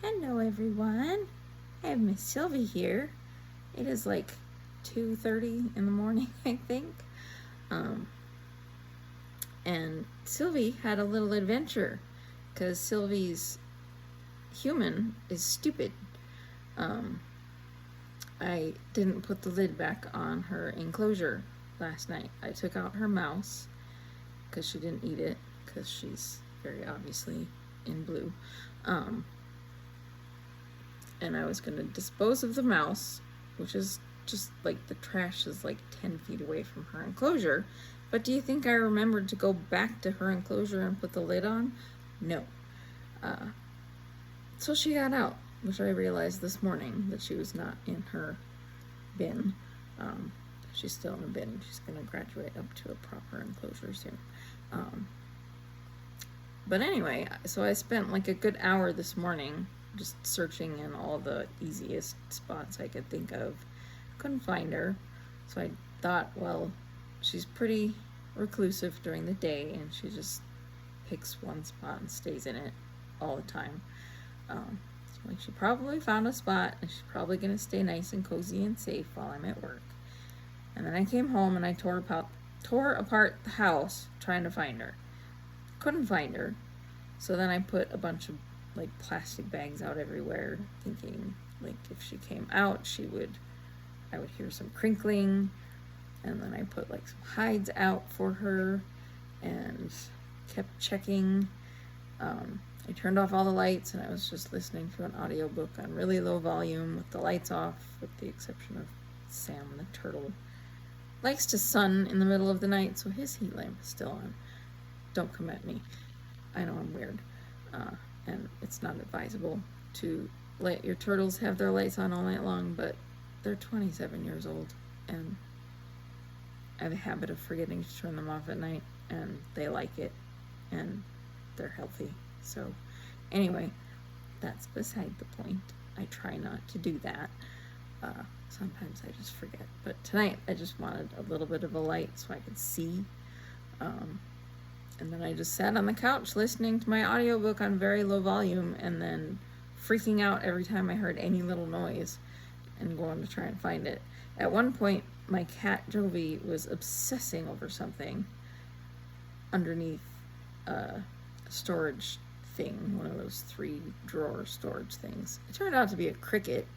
Hello everyone, I have Miss Sylvie here. It is like 2:30 in the morning, I think. And Sylvie had a little adventure because Sylvie's human is stupid. I didn't put the lid back on her enclosure last night. I took out her mouse because she didn't eat it because she's very obviously in blue. And I was going to dispose of the mouse, which is just like the trash is like 10 feet away from her enclosure. But do you think I remembered to go back to her enclosure and put the lid on? No. So she got out, which I realized this morning that she was not in her bin. She's still in the bin. She's going to graduate up to a proper enclosure soon. But anyway, so I spent like a good hour this morning just searching in all the easiest spots I could think of. Couldn't find her, so I thought, well, she's pretty reclusive during the day and she just picks one spot and stays in it all the time. So like she probably found a spot and she's probably gonna stay nice and cozy and safe while I'm at work. And then I came home and I tore apart the house trying to find her. Couldn't find her, so then I put a bunch of like plastic bags out everywhere, thinking like if she came out, I would hear some crinkling. And then I put like some hides out for her and kept checking. I turned off all the lights and I was just listening to an audiobook on really low volume with the lights off, with the exception of Sam the turtle. Likes to sun in the middle of the night, so his heat lamp is still on. Don't come at me. I know I'm weird. And it's not advisable to let your turtles have their lights on all night long, but they're 27 years old and I have a habit of forgetting to turn them off at night, and they like it and they're healthy. So anyway, that's beside the point. I try not to do that. Sometimes I just forget, but tonight I just wanted a little bit of a light so I could see. And then I just sat on the couch listening to my audiobook on very low volume and then freaking out every time I heard any little noise and going to try and find it. At one point, my cat Jovi was obsessing over something underneath a storage thing, one of those 3-drawer storage things. It turned out to be a cricket,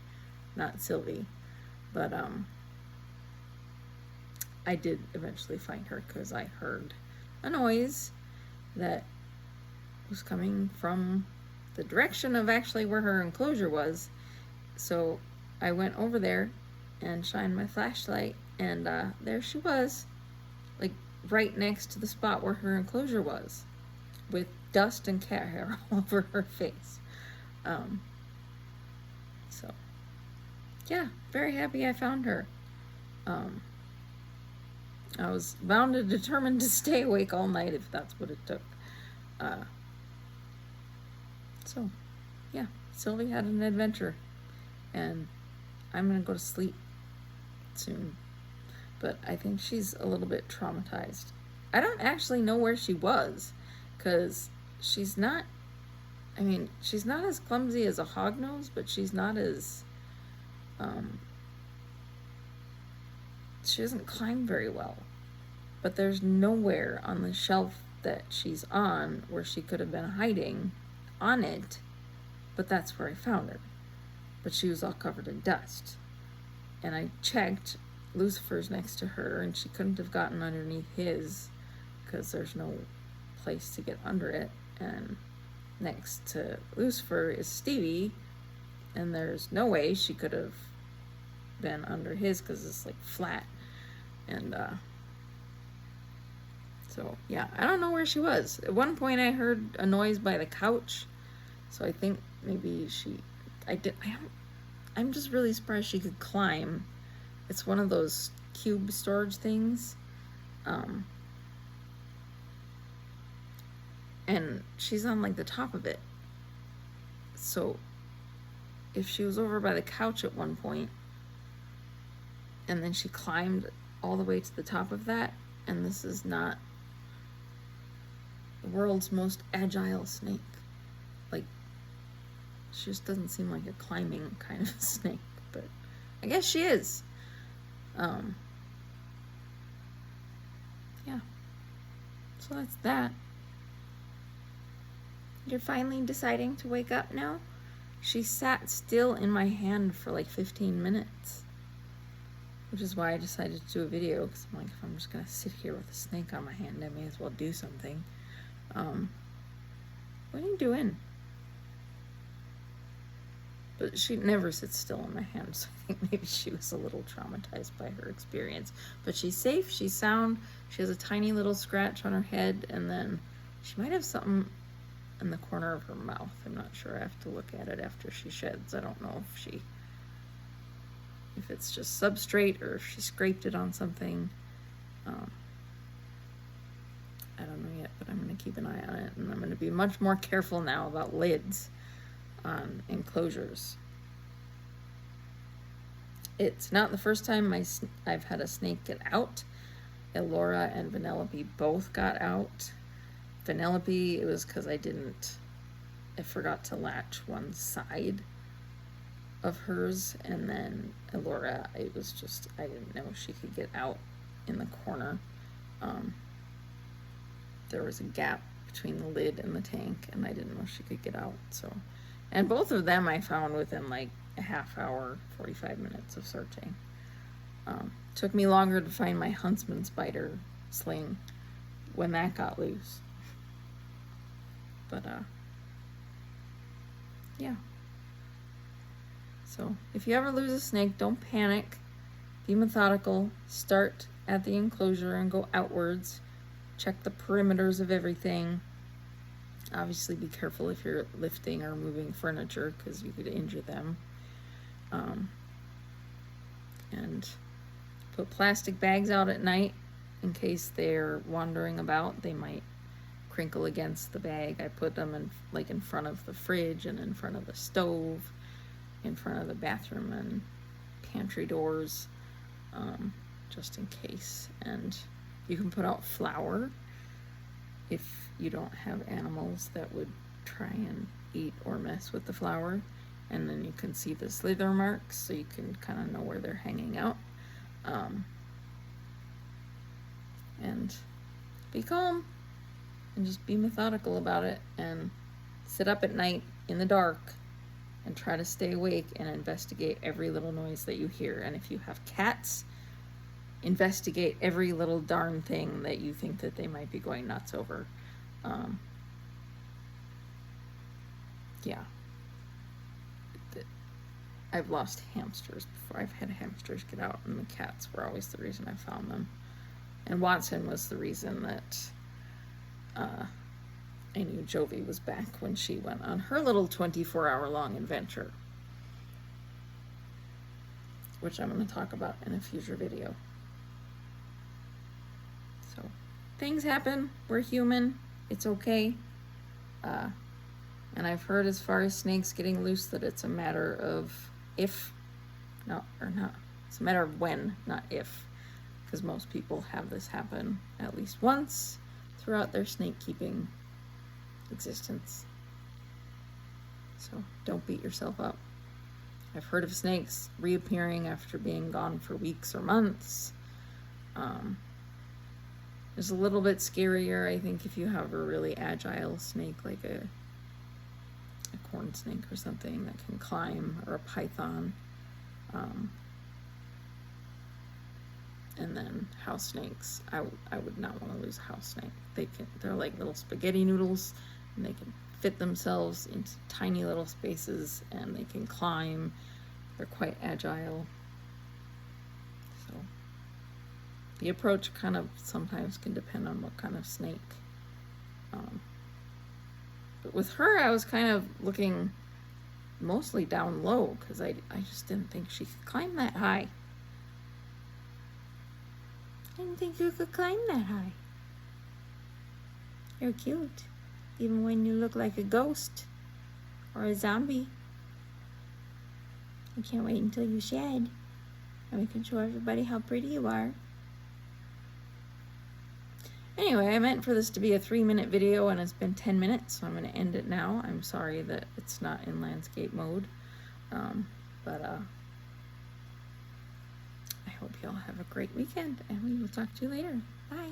not Sylvie, but I did eventually find her because I heard a noise that was coming from the direction of actually where her enclosure was. So I went over there and shined my flashlight, and there she was, like right next to the spot where her enclosure was, with dust and cat hair all over her face. So yeah, very happy I found her. I was bound and determined to stay awake all night if that's what it took. So, yeah, Sylvie had an adventure, and I'm gonna go to sleep soon. But I think she's a little bit traumatized. I don't actually know where she was, because she's not as clumsy as a hognose, but she's not as, she doesn't climb very well. But there's nowhere on the shelf that she's on where she could have been hiding on it, but that's where I found her. But she was all covered in dust. And I checked, Lucifer's next to her, and she couldn't have gotten underneath his because there's no place to get under it. And next to Lucifer is Stevie, and there's no way she could have been under his because it's like flat. And so yeah, I don't know where she was. At one point I heard a noise by the couch, so I think maybe I'm just really surprised she could climb. It's one of those cube storage things, and she's on like the top of it. So if she was over by the couch at one point and then she climbed all the way to the top of that, and this is not the world's most agile snake. Like, She just doesn't seem like a climbing kind of snake, but I guess she is. Yeah. So that's that. You're finally deciding to wake up now? She sat still in my hand for like 15 minutes. Which is why I decided to do a video, because I'm like, if I'm just going to sit here with a snake on my hand, I may as well do something. What are you doing? But she never sits still in my hand, so I think maybe she was a little traumatized by her experience. But she's safe, she's sound, she has a tiny little scratch on her head, and then she might have something in the corner of her mouth. I'm not sure. I have to look at it after she sheds. I don't know if it's just substrate or if she scraped it on something. I don't know yet, but I'm going to keep an eye on it, and I'm going to be much more careful now about lids on enclosures. It's not the first time I've had a snake get out. Elora and Vanellope both got out. Vanellope, it was because I forgot to latch one side of hers, and then Elora, it was just, I didn't know she could get out in the corner. There was a gap between the lid and the tank, and I didn't know she could get out, so. And both of them I found within like a half hour, 45 minutes of searching. Took me longer to find my huntsman spider sling when that got loose. But, yeah. So, if you ever lose a snake, don't panic. Be methodical. Start at the enclosure and go outwards. Check the perimeters of everything. Obviously, be careful if you're lifting or moving furniture, because you could injure them. And put plastic bags out at night in case they're wandering about. They might crinkle against the bag. I put them in front of the fridge and in front of the stove, in front of the bathroom and pantry doors, just in case. And you can put out flour if you don't have animals that would try and eat or mess with the flour, and then you can see the slither marks, so you can kind of know where they're hanging out. And be calm and just be methodical about it, and sit up at night in the dark and try to stay awake and investigate every little noise that you hear. And if you have cats, investigate every little darn thing that you think that they might be going nuts over. Yeah. I've lost hamsters before. I've had hamsters get out, and the cats were always the reason I found them. And Watson was the reason that I knew Jovi was back when she went on her little 24-hour-long adventure, which I'm going to talk about in a future video. So, things happen. We're human. It's okay. And I've heard, as far as snakes getting loose, that it's a matter of if, no, or not. It's a matter of when, not if. Because most people have this happen at least once throughout their snake keeping existence. So don't beat yourself up. I've heard of snakes reappearing after being gone for weeks or months. It's a little bit scarier, I think, if you have a really agile snake, like a corn snake or something that can climb, or a python. And then house snakes. I would not want to lose a house snake. They're like little spaghetti noodles, and they can fit themselves into tiny little spaces, and they can climb. They're quite agile. So the approach kind of sometimes can depend on what kind of snake. But with her, I was kind of looking mostly down low, because I just didn't think she could climb that high. I didn't think you could climb that high. You're cute, even when you look like a ghost or a zombie. I can't wait until you shed, and we can show everybody how pretty you are. Anyway, I meant for this to be a 3-minute video and it's been 10 minutes, so I'm going to end it now. I'm sorry that it's not in landscape mode. But I hope you all have a great weekend, and we will talk to you later. Bye.